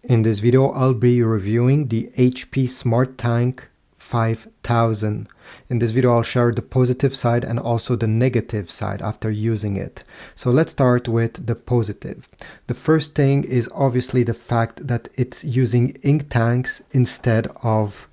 In this video, I'll be reviewing the HP SmartTank 5000. In this video, I'll share the positive side and also the negative side after using it. So let's start with the positive. The first thing is obviously the fact that it's using ink tanks instead of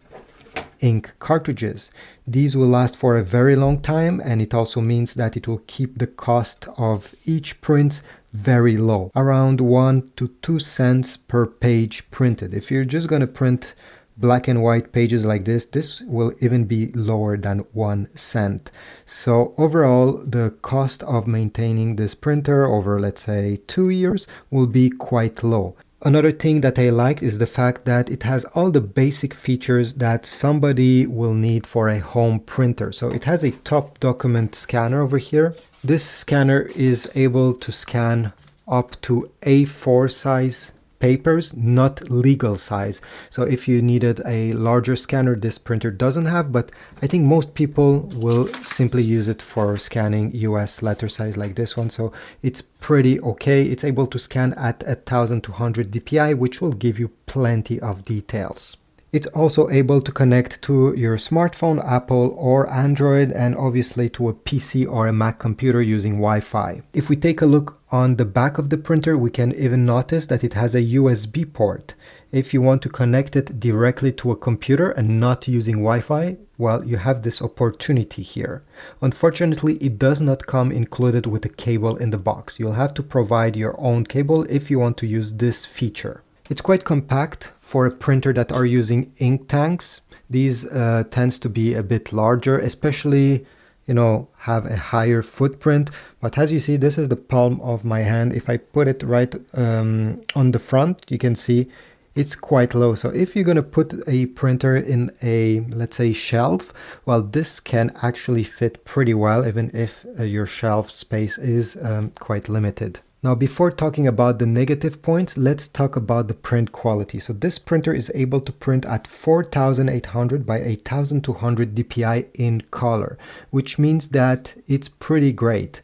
ink cartridges. These will last for a very long time, and it also means that it will keep the cost of each print very low, around 1 to 2 cents per page printed. If you're just going to print black and white pages like this will even be lower than 1 cent. So overall, the cost of maintaining this printer over, let's say, 2 years will be quite low. Another thing that I like is the fact that it has all the basic features that somebody will need for a home printer. So it has a top document scanner over here. This scanner is able to scan up to A4 size papers, not legal size. So if you needed a larger scanner, this printer doesn't have, but I think most people will simply use it for scanning US letter size like this one. So it's pretty okay. It's able to scan at 1200 dpi, which will give you plenty of details. It's also able to connect to your smartphone, Apple or Android, and obviously to a PC or a Mac computer using Wi-Fi. If we take a look on the back of the printer, we can even notice that it has a USB port. If you want to connect it directly to a computer and not using Wi-Fi, well, you have this opportunity here. Unfortunately, it does not come included with a cable in the box. You'll have to provide your own cable if you want to use this feature. It's quite compact for a printer that are using ink tanks. These tends to be a bit larger, especially, have a higher footprint. But as you see, this is the palm of my hand. If I put it right on the front, you can see it's quite low. So if you're going to put a printer in a, let's say, shelf, well, this can actually fit pretty well, even if your shelf space is quite limited. Now, before talking about the negative points, let's talk about the print quality. So this printer is able to print at 4800 by 8200 dpi in color, which means that it's pretty great.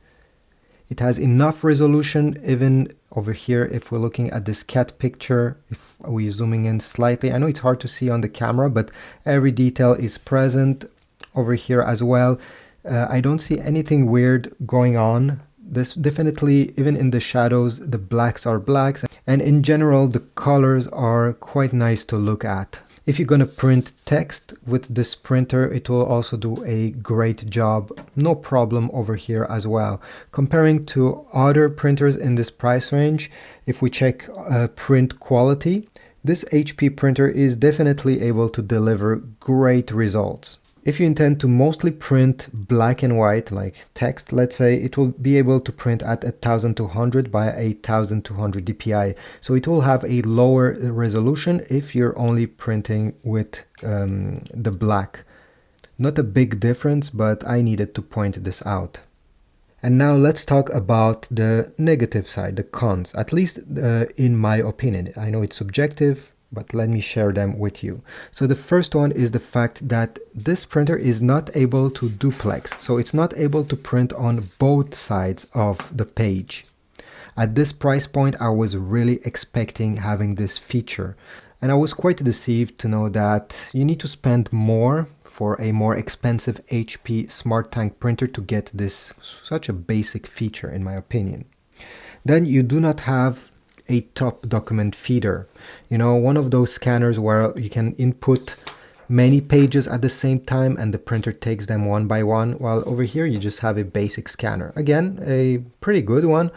It has enough resolution. Even over here, if we're looking at this cat picture, if we're zooming in slightly, I know it's hard to see on the camera, but every detail is present over here as well. I don't see anything weird going on. This definitely, even in the shadows, the blacks are blacks, and in general the colors are quite nice to look at. If you're gonna print text with this printer, it will also do a great job, no problem over here as well. Comparing to other printers in this price range, if we check print quality, this HP printer is definitely able to deliver great results. If you intend to mostly print black and white, like text, let's say, it will be able to print at 1200 by 8200 dpi. So it will have a lower resolution if you're only printing with the black. Not a big difference, but I needed to point this out. And now let's talk about the negative side, the cons, at least in my opinion. I know it's subjective, but let me share them with you. So the first one is the fact that this printer is not able to duplex. So it's not able to print on both sides of the page. At this price point, I was really expecting having this feature. And I was quite deceived to know that you need to spend more for a more expensive HP SmartTank printer to get this such a basic feature, in my opinion. Then you do not have a top document feeder, one of those scanners where you can input many pages at the same time and the printer takes them one by one, while over here you just have a basic scanner. Again, a pretty good one,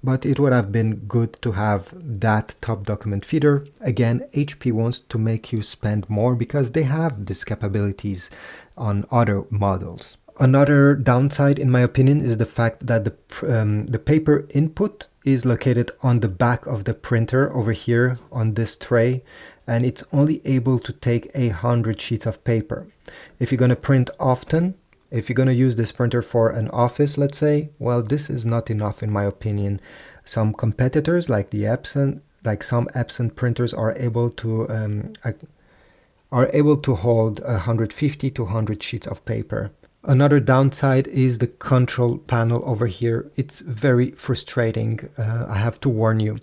but it would have been good to have that top document feeder. Again, HP wants to make you spend more because they have these capabilities on other models. Another downside, in my opinion, is the fact that the paper input is located on the back of the printer over here on this tray, and it's only able to take 100 sheets of paper. If you're going to print often, if you're going to use this printer for an office, let's say, well, this is not enough in my opinion. Some competitors like the Epson, like some Epson printers are able to hold 150 to 100 sheets of paper. Another downside is the control panel over here. It's very frustrating, I have to warn you.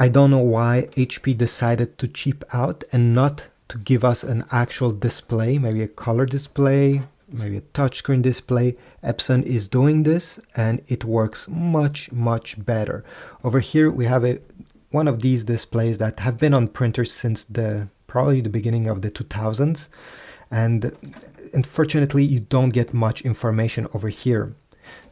I don't know why HP decided to cheap out and not to give us an actual display, maybe a color display, maybe a touchscreen display. Epson is doing this and it works much, much better. Over here we have one of these displays that have been on printers since probably the beginning of the 2000s. And unfortunately, you don't get much information over here.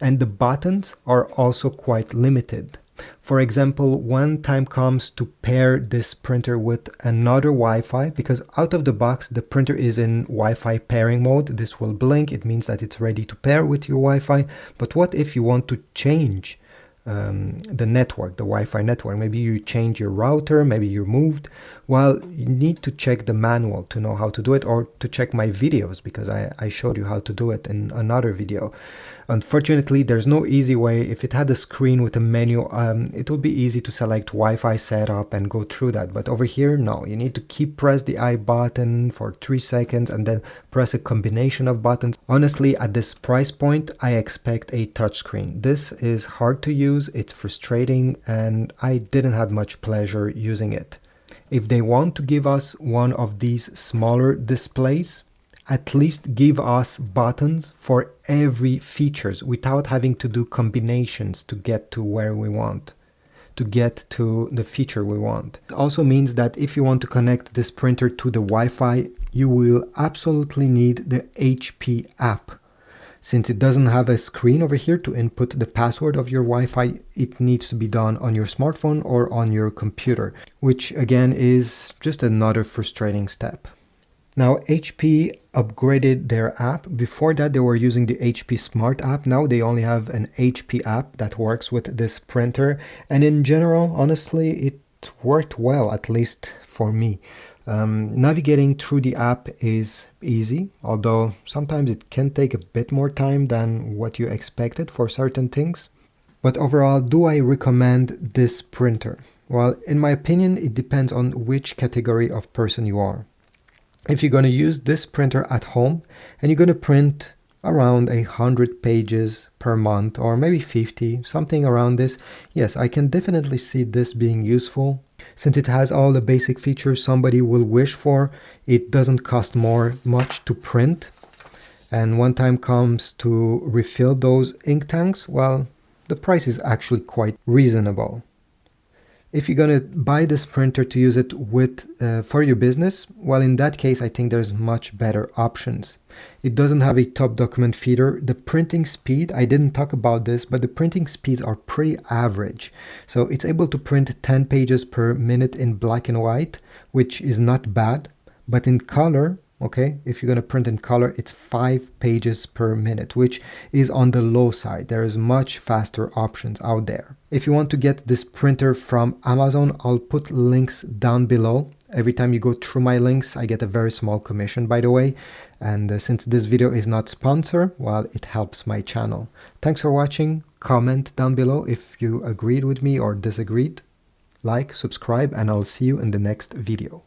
And the buttons are also quite limited. For example, when time comes to pair this printer with another Wi-Fi, because out of the box, the printer is in Wi-Fi pairing mode. This will blink. It means that it's ready to pair with your Wi-Fi. But what if you want to change the network, the Wi-Fi network? Maybe you change your router, maybe you moved. Well, you need to check the manual to know how to do it, or to check my videos, because I showed you how to do it in another video. Unfortunately, there's no easy way. If it had a screen with a menu, it would be easy to select Wi-Fi setup and go through that. But over here, no, you need to press the I button for 3 seconds and then press a combination of buttons. Honestly, at this price point, I expect a touchscreen. This is hard to use, it's frustrating, and I didn't have much pleasure using it. If they want to give us one of these smaller displays, at least give us buttons for every features without having to do combinations to get to where we want, to get to the feature we want. It also means that if you want to connect this printer to the Wi-Fi, you will absolutely need the HP app. Since it doesn't have a screen over here to input the password of your Wi-Fi, it needs to be done on your smartphone or on your computer, which again is just another frustrating step. Now, HP upgraded their app. Before that, they were using the HP Smart app. Now they only have an HP app that works with this printer. And in general, honestly, it worked well, at least for me. Navigating through the app is easy, although sometimes it can take a bit more time than what you expected for certain things. But overall, do I recommend this printer? Well, in my opinion, it depends on which category of person you are. If you're going to use this printer at home and you're going to print around 100 pages per month, or maybe 50, something around this, yes, I can definitely see this being useful. Since it has all the basic features somebody will wish for, it doesn't cost much to print. And when time comes to refill those ink tanks, well, the price is actually quite reasonable. If you're going to buy this printer to use it for your business, well, in that case, I think there's much better options. It doesn't have a top document feeder. The printing speed, I didn't talk about this, but the printing speeds are pretty average. So it's able to print 10 pages per minute in black and white, which is not bad. But in color, okay, if you're going to print in color, it's 5 pages per minute, which is on the low side. There is much faster options out there. If you want to get this printer from Amazon, I'll put links down below. Every time you go through my links, I get a very small commission, by the way. And since this video is not sponsored, well, it helps my channel. Thanks for watching. Comment down below if you agreed with me or disagreed. Like, subscribe, and I'll see you in the next video.